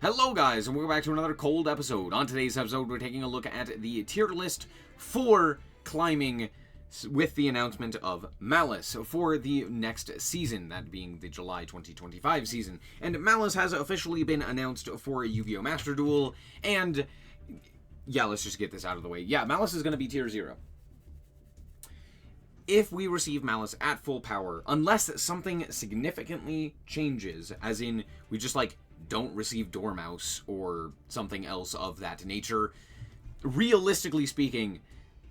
Hello guys, and welcome back to another cold episode. On today's episode, we're taking a look at the tier list for climbing with the announcement of Malice for the next season, that being the July 2025 season. And Malice has officially been announced for Yu-Gi-Oh! Master Duel, and yeah, let's just get this out of the way. Yeah, Malice is going to be tier 0. If we receive Malice at full power, unless something significantly changes, as in we just don't receive Dormouse or something else of that nature, realistically speaking,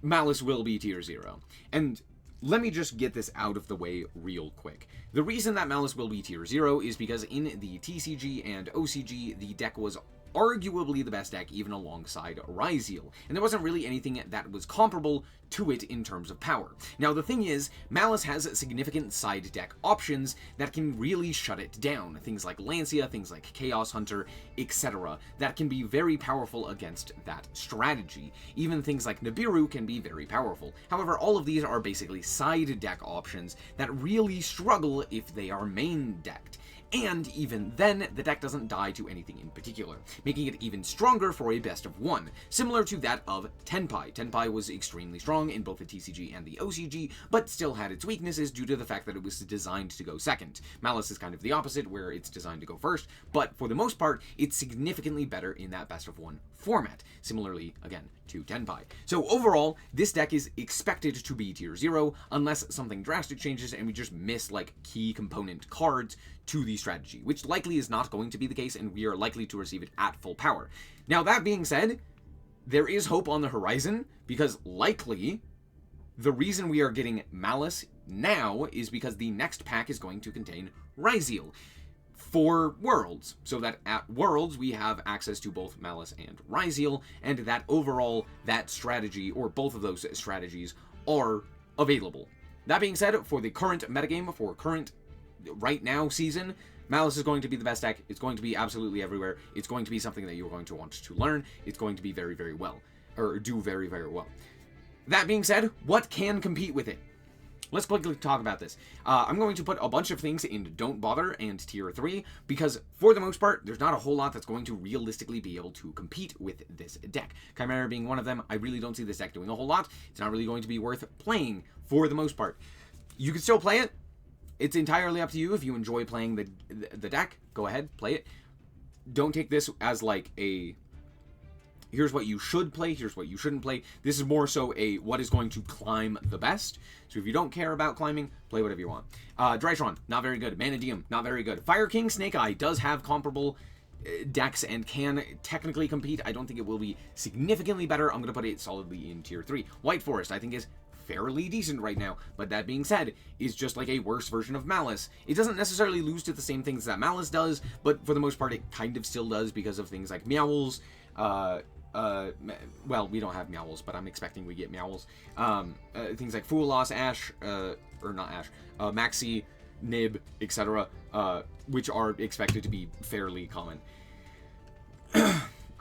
Malice will be tier 0. And let me just get this out of the way real quick. The reason that Malice will be tier 0 is because in the TCG and OCG, the deck was arguably the best deck, even alongside Ryzeal, and there wasn't really anything that was comparable to it in terms of power. Now the thing is, Malice has significant side deck options that can really shut it down. Things like Lancia, things like Chaos Hunter, etc. that can be very powerful against that strategy. Even things like Nibiru can be very powerful. However, all of these are basically side deck options that really struggle if they are main decked. And even then, the deck doesn't die to anything in particular, making it even stronger for a best of one, similar to that of Tenpai. Tenpai was extremely strong in both the TCG and the OCG, but still had its weaknesses due to the fact that it was designed to go second. Malice is kind of the opposite, where it's designed to go first, but for the most part, it's significantly better in that best of one format, similarly, again, to Tenpai. So overall, this deck is expected to be tier 0, unless something drastic changes and we just miss, key component cards to the strategy, which likely is not going to be the case, and we are likely to receive it at full power. Now, that being said, there is hope on the horizon, because likely the reason we are getting Malice now is because the next pack is going to contain Ryzeal for Worlds, so that at Worlds we have access to both Malice and Ryzeal, and that overall that strategy, or both of those strategies, are available. That being said, for the current metagame, for current right now season, Malice is going to be the best deck. It's going to be absolutely everywhere. It's going to be something that you're going to want to learn. It's going to be very, very well, or do very, very well. That being said, what can compete with it? Let's quickly talk about this. I'm going to put a bunch of things in Don't Bother and Tier 3, because for the most part, there's not a whole lot that's going to realistically be able to compete with this deck. Chimera being one of them, I really don't see this deck doing a whole lot. It's not really going to be worth playing for the most part. You can still play it. It's entirely up to you. If you enjoy playing the deck, go ahead, play it. Don't take this as a here's what you should play, here's what you shouldn't play. This is more so a what is going to climb the best. So if you don't care about climbing, play whatever you want. Drytron, not very good. Manadium, not very good. Fire King Snake Eye does have comparable decks and can technically compete. I don't think it will be significantly better. I'm going to put it solidly in Tier 3. White Forest, I think, is fairly decent right now, but that being said, is just a worse version of Malice. It doesn't necessarily lose to the same things that Malice does, but for the most part, it kind of still does because of things like Meowls. Well, we don't have Meowls, but I'm expecting we get Meowls. Things like Foolos, Ash, or not Ash, Maxi, Nib, etc., which are expected to be fairly common.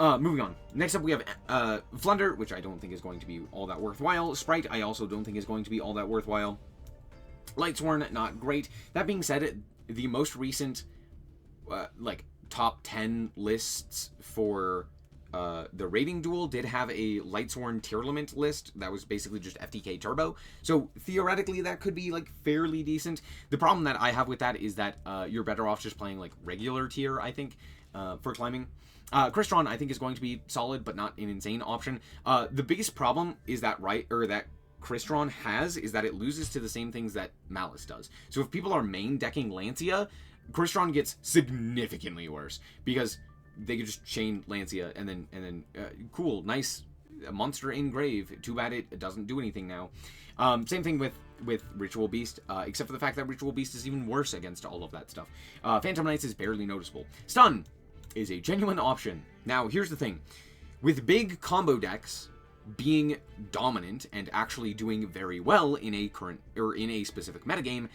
Moving on. Next up, we have Flunder, which I don't think is going to be all that worthwhile. Sprite, I also don't think is going to be all that worthwhile. Lightsworn, not great. That being said, the most recent, top 10 lists for the rating duel did have a Lightsworn tier limit list that was basically just FTK Turbo. So theoretically, that could be fairly decent. The problem that I have with that is that you're better off just playing regular tier, I think, for climbing. Crystron, I think, is going to be solid, but not an insane option. The biggest problem is that that Crystron has is that it loses to the same things that Malice does. So if people are main decking Lancia, Crystron gets significantly worse because they could just chain Lancia and then cool, nice monster in grave. Too bad it doesn't do anything now. Same thing with Ritual Beast, except for the fact that Ritual Beast is even worse against all of that stuff. Phantom Knights is barely noticeable. Stun is a genuine option. Now, here's the thing. With big combo decks being dominant and actually doing very well in a current or in a specific metagame,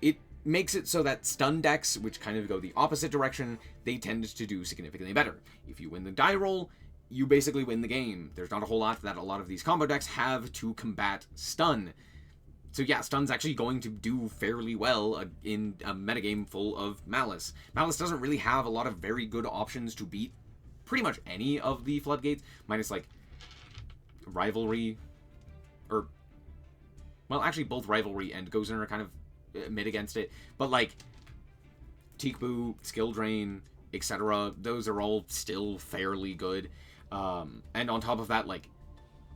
it makes it so that stun decks, which kind of go the opposite direction, they tend to do significantly better. If you win the die roll, you basically win the game. There's not a whole lot that a lot of these combo decks have to combat stun. So yeah, Stun's actually going to do fairly well in a metagame full of Malice. Malice doesn't really have a lot of very good options to beat pretty much any of the Floodgates, minus like Rivalry, or, well, actually both Rivalry and Gozen are kind of mid against it, but like Teakboo, Skill Drain, etc., those are all still fairly good. And on top of that, like,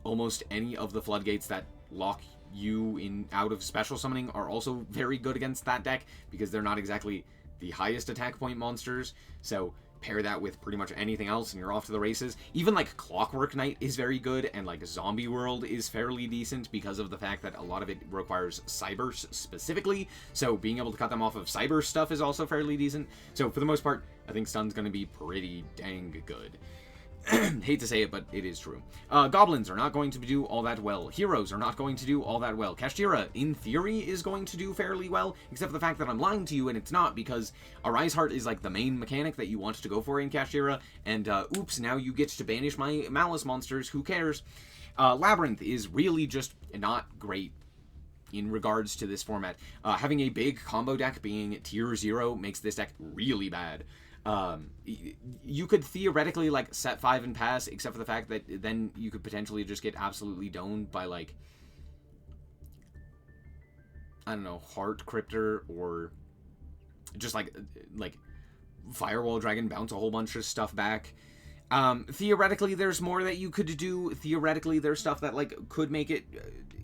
almost any of the Floodgates that lock you in out of special summoning are also very good against that deck, because they're not exactly the highest attack point monsters, so pair that with pretty much anything else and you're off to the races. Even like Clockwork Knight is very good, and like Zombie World is fairly decent because of the fact that a lot of it requires Cybers specifically, so being able to cut them off of Cyber stuff is also fairly decent. So for the most part, I think Stun's going to be pretty dang good. Hate to say it, but it is true. Goblins are not going to do all that well. Heroes are not going to do all that well. Kashtira, in theory, is going to do fairly well, except for the fact that I'm lying to you and it's not, because Arise Heart is like the main mechanic that you want to go for in Kashtira, and oops, now you get to banish my Malice monsters, who cares? Labyrinth is really just not great in regards to this format. Having a big combo deck being tier 0 makes this deck really bad. You could theoretically like set 5 and pass, except for the fact that then you could potentially just get absolutely doned by like, I don't know, Heart Cryptor, or just like Firewall Dragon, bounce a whole bunch of stuff back. Theoretically there's more that you could do. Theoretically there's stuff that like could make it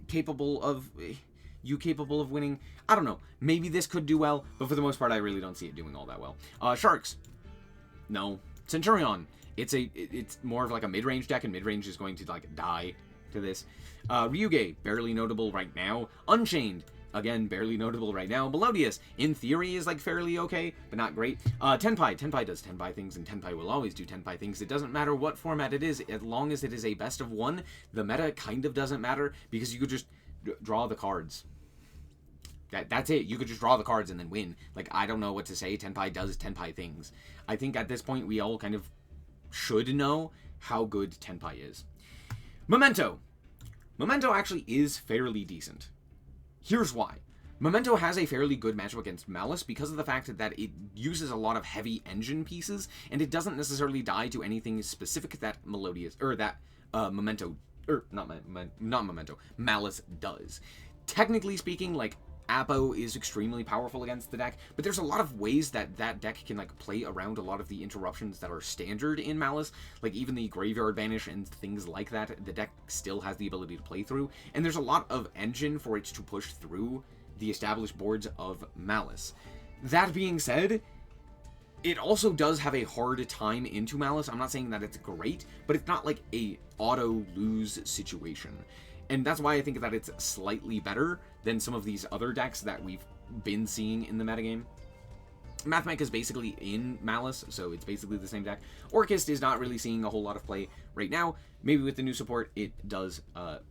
capable of winning. I don't know. Maybe this could do well, but for the most part, I really don't see it doing all that well. Sharks. No. Centurion. It's more of like a mid-range deck, and mid-range is going to like die to this. Ryuge, barely notable right now. Unchained, again, barely notable right now. Melodious, in theory, is like fairly okay, but not great. Tenpai. Tenpai does Tenpai things, and Tenpai will always do Tenpai things. It doesn't matter what format it is, as long as it is a best of one. The meta kind of doesn't matter, because you could just draw the cards. That's it. You could just draw the cards and then win. Like, I don't know what to say. Tenpai does Tenpai things. I think at this point we all kind of should know how good Tenpai is. Memento. Memento actually is fairly decent. Here's why. Memento has a fairly good matchup against Malice because of the fact that it uses a lot of heavy engine pieces, and it doesn't necessarily die to anything specific that Melodious, or that Memento, or not Memento, Malice does. Technically speaking, like, Apo is extremely powerful against the deck, but there's a lot of ways that that deck can like play around a lot of the interruptions that are standard in Malice, like even the Graveyard Banish and things like that. The deck still has the ability to play through, and there's a lot of engine for it to push through the established boards of Malice. That being said, it also does have a hard time into Malice. I'm not saying that it's great, but it's not like a auto-lose situation. And that's why I think that it's slightly better than some of these other decks that we've been seeing in the metagame. Mathmech is basically in Malice, so it's basically the same deck. Orchist is not really seeing a whole lot of play right now. Maybe with the new support, it does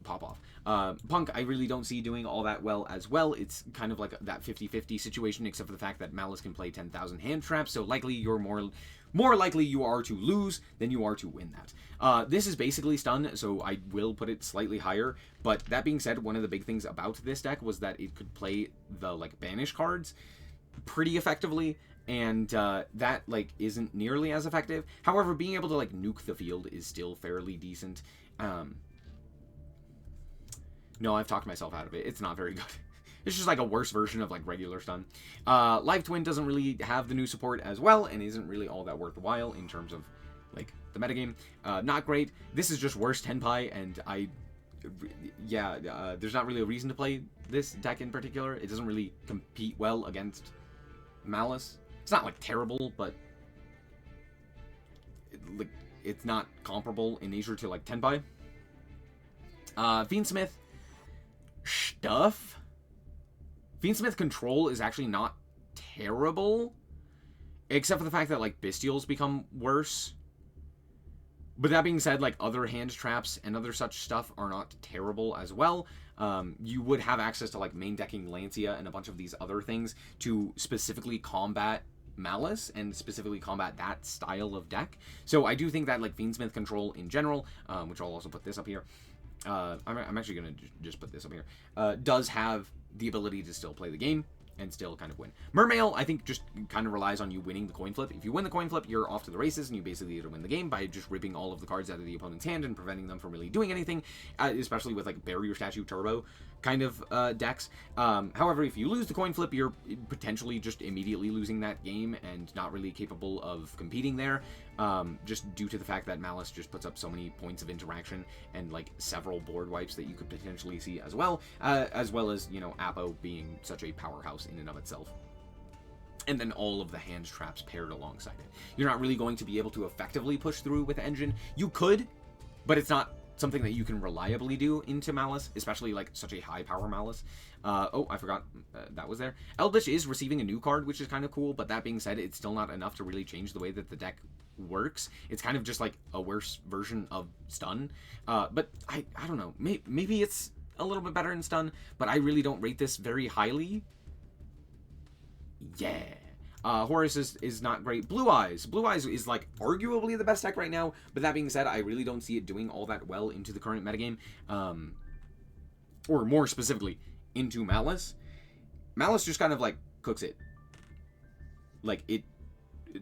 pop off. Punk, I really don't see doing all that well as well. It's kind of like that 50-50 situation, except for the fact that Malice can play 10,000 hand traps, so likely you're more likely you are to lose than you are to win that. This is basically stun, so I will put it slightly higher, but that being said, one of the big things about this deck was that it could play the like banish cards pretty effectively, and that like isn't nearly as effective. However, being able to like nuke the field is still fairly decent. No, I've talked myself out of it. It's not very good. It's just like a worse version of like regular stun. Live Twin doesn't really have the new support as well, and isn't really all that worthwhile in terms of like the metagame. Not great. This is just worse Tenpai, and there's not really a reason to play this deck in particular. It doesn't really compete well against Malice. It's not like terrible, but it's not comparable in nature to like Tenpai. Fiendsmith stuff. Fiendsmith control is actually not terrible, except for the fact that like Bestials become worse. But that being said, like other hand traps and other such stuff are not terrible as well. You would have access to like main decking Lancia and a bunch of these other things to specifically combat Malice and specifically combat that style of deck. So I do think that like Fiendsmith control in general, which I'll also put this up here, I'm actually going to just put this up here, does have the ability to still play the game and still kind of win. Mermail, I think, just kind of relies on you winning the coin flip. If you win the coin flip, you're off to the races, and you basically get to win the game by just ripping all of the cards out of the opponent's hand and preventing them from really doing anything, especially with, like, Barrier Statue Turbo kind of decks. However, if you lose the coin flip, you're potentially just immediately losing that game and not really capable of competing there, just due to the fact that Malice just puts up so many points of interaction and, like, several board wipes that you could potentially see as well as, you know, Apo being such a powerhouse in and of itself. And then all of the hand traps paired alongside it. You're not really going to be able to effectively push through with Engine. You could, but it's not something that you can reliably do into Malice, especially like such a high power Malice. Oh, I forgot that was there. Eldritch is receiving a new card, which is kind of cool, but that being said, it's still not enough to really change the way that the deck works. It's kind of just like a worse version of Stun. But I don't know. Maybe it's a little bit better in Stun, but I really don't rate this very highly. Yeah. Horus is not great. Blue Eyes. Blue Eyes is, like, arguably the best deck right now, but that being said, I really don't see it doing all that well into the current metagame. Or more specifically, into Malice. Malice just kind of, like, cooks it. Like, it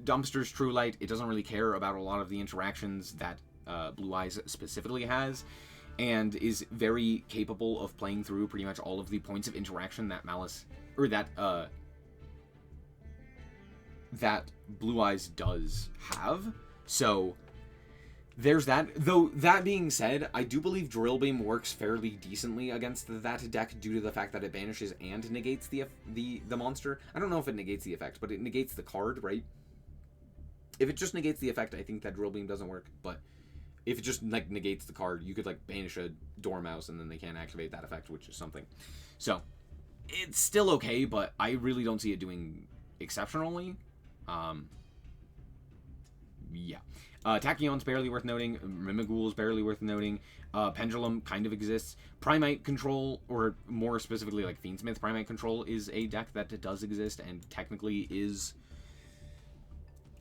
dumpsters True Light. It doesn't really care about a lot of the interactions that Blue Eyes specifically has, and is very capable of playing through pretty much all of the points of interaction that Malice, or that Blue Eyes does have. So there's that. Though that being said, I do believe Drill Beam works fairly decently against that deck due to the fact that it banishes and negates the monster. I don't know if it negates the effect, but it negates the card, right? If it just negates the effect, I think that Drill Beam doesn't work, but if it just, like, negates the card, you could, like, banish a Dormouse and then they can't activate that effect, which is something. So it's still okay, but I really don't see it doing exceptionally. Yeah. Tachyon's barely worth noting. Mimighoul's barely worth noting. Pendulum kind of exists. Primite Control, or more specifically like Fiendsmith Primite Control, is a deck that does exist and technically is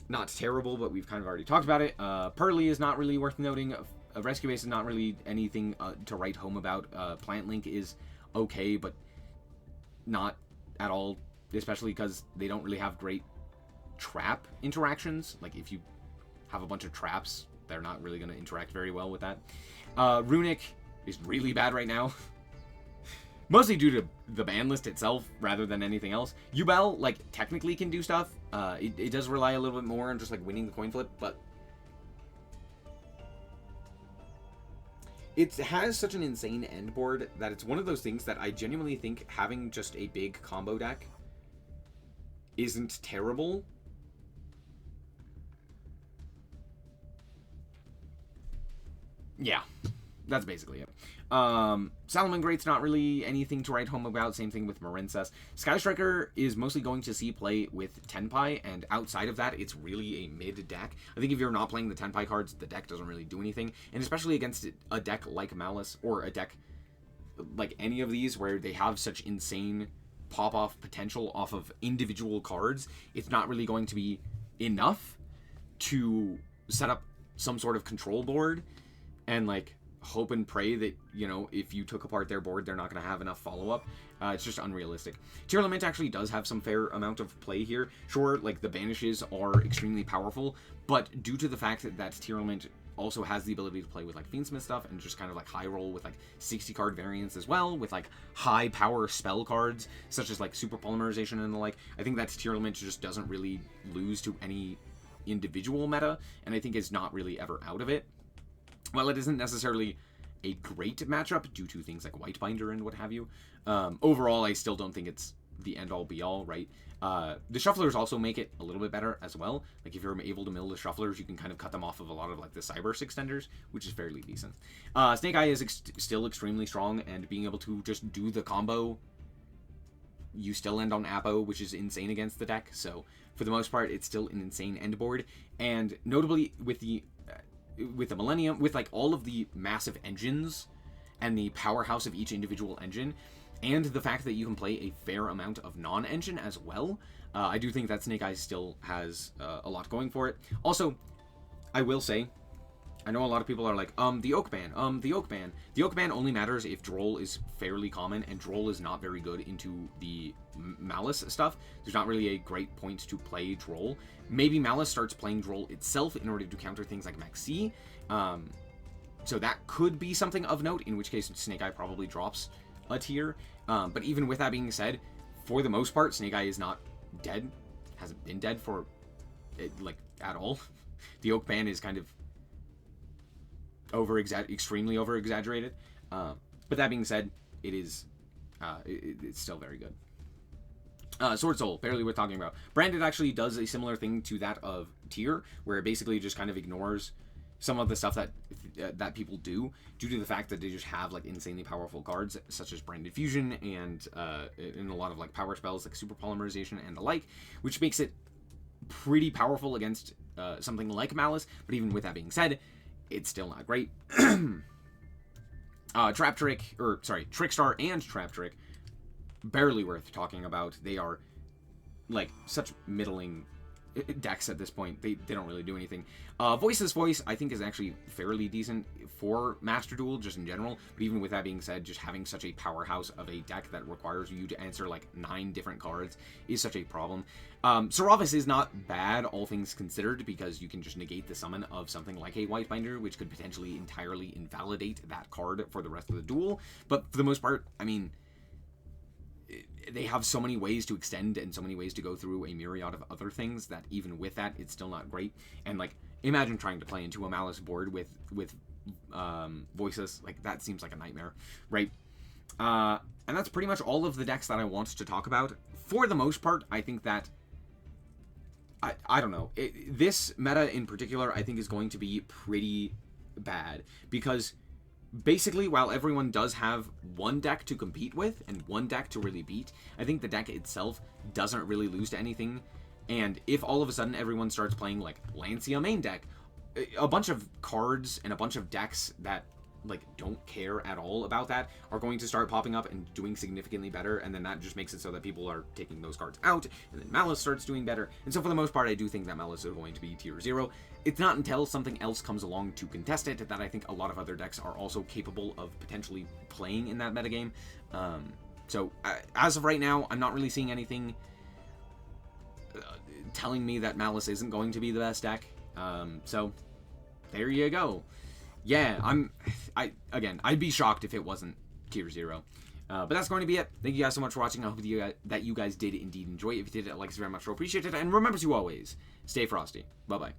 not terrible, but we've kind of already talked about it. Pearly is not really worth noting. Rescue Base is not really anything to write home about. Plant Link is okay, but not at all, especially because they don't really have great trap interactions. Like, if you have a bunch of traps, they're not really going to interact very well with that. Runic is really bad right now. Mostly due to the ban list itself rather than anything else. Yubel, like, technically can do stuff. It does rely a little bit more on just, like, winning the coin flip, but it has such an insane end board that it's one of those things that I genuinely think having just a big combo deck isn't terrible. Yeah, that's basically it. Salamangreat's not really anything to write home about. Same thing with Marincess. Sky Striker is mostly going to see play with Tenpai, and outside of that, it's really a mid deck. I think if you're not playing the Tenpai cards, the deck doesn't really do anything, and especially against a deck like Malice, or a deck like any of these where they have such insane pop-off potential off of individual cards, it's not really going to be enough to set up some sort of control board and, like, hope and pray that, you know, if you took apart their board, they're not going to have enough follow-up. It's just unrealistic. Tearlament actually does have some fair amount of play here. Sure, like, the banishes are extremely powerful, but due to the fact that Tearlament also has the ability to play with, like, Fiendsmith stuff and just kind of, like, high roll with, like, 60-card variants as well, with, like, high-power spell cards, such as, like, Super Polymerization and the like, I think that Tearlament just doesn't really lose to any individual meta, and I think is not really ever out of it. While it isn't necessarily a great matchup due to things like Whitebinder and what have you, overall, I still don't think it's the end-all be-all, right? The Shufflers also make it a little bit better as well. Like, if you're able to mill the Shufflers, you can kind of cut them off of a lot of, like, the Cyberse extenders, which is fairly decent. Snake Eye is still extremely strong, and being able to just do the combo, you still end on Apo, which is insane against the deck, so for the most part, it's still an insane end board. And notably, with the Millennium, with, like, all of the massive engines and the powerhouse of each individual engine, and the fact that you can play a fair amount of non-engine as well, I do think that Snake Eyes still has a lot going for it. Also, I will say, I know a lot of people are like, the Oak Ban, the Oak Ban. The Oak Ban only matters if Droll is fairly common, and Droll is not very good into the Malice stuff. There's not really a great point to play Droll. Maybe Malice starts playing Droll itself in order to counter things like Maxi. So that could be something of note, in which case Snake Eye probably drops a tier. But even with that being said, for the most part, Snake Eye is not dead. Hasn't been dead for, like, at all. The Oak Ban is kind of extremely over-exaggerated. But that being said, it is, it's still very good. Sword Soul, barely worth talking about. Branded actually does a similar thing to that of Tier, where it basically just kind of ignores some of the stuff that people do, due to the fact that they just have like insanely powerful cards, such as Branded Fusion and a lot of like power spells like Super Polymerization and the like, which makes it pretty powerful against something like Malice. But even with that being said, it's still not great. Trickstar and Trap Trick, barely worth talking about. They are like such middling decks at this point. They don't really do anything. Voiceless Voice, I think, is actually fairly decent for Master Duel, just in general. But even with that being said, just having such a powerhouse of a deck that requires you to answer like 9 different cards is such a problem. Seravis is not bad, all things considered, because you can just negate the summon of something like a White Binder, which could potentially entirely invalidate that card for the rest of the duel. But for the most part, I mean, they have so many ways to extend and so many ways to go through a myriad of other things that even with that, it's still not great. And like, imagine trying to play into a Malice board with Voices. Like, that seems like a nightmare, right? And that's pretty much all of the decks that I want to talk about. For the most part, I think that I don't know. This meta in particular, I think, is going to be pretty bad, because basically, while everyone does have one deck to compete with and one deck to really beat, I think the deck itself doesn't really lose to anything. And if all of a sudden everyone starts playing like Lancia main deck, a bunch of cards and a bunch of decks that like don't care at all about that are going to start popping up and doing significantly better, and then that just makes it so that people are taking those cards out, and then Malice starts doing better. And so for the most part, I do think that Malice is going to be tier 0. It's not until something else comes along to contest it that I think a lot of other decks are also capable of potentially playing in that metagame. So as of right now, I'm not really seeing anything telling me that Malice isn't going to be the best deck. So there you go. Yeah, I'd be shocked if it wasn't tier 0. But that's going to be it. Thank you guys so much for watching. I hope that you guys did indeed enjoy it. If you did, I'd like to very much appreciate it. And remember to always stay frosty. Bye-bye.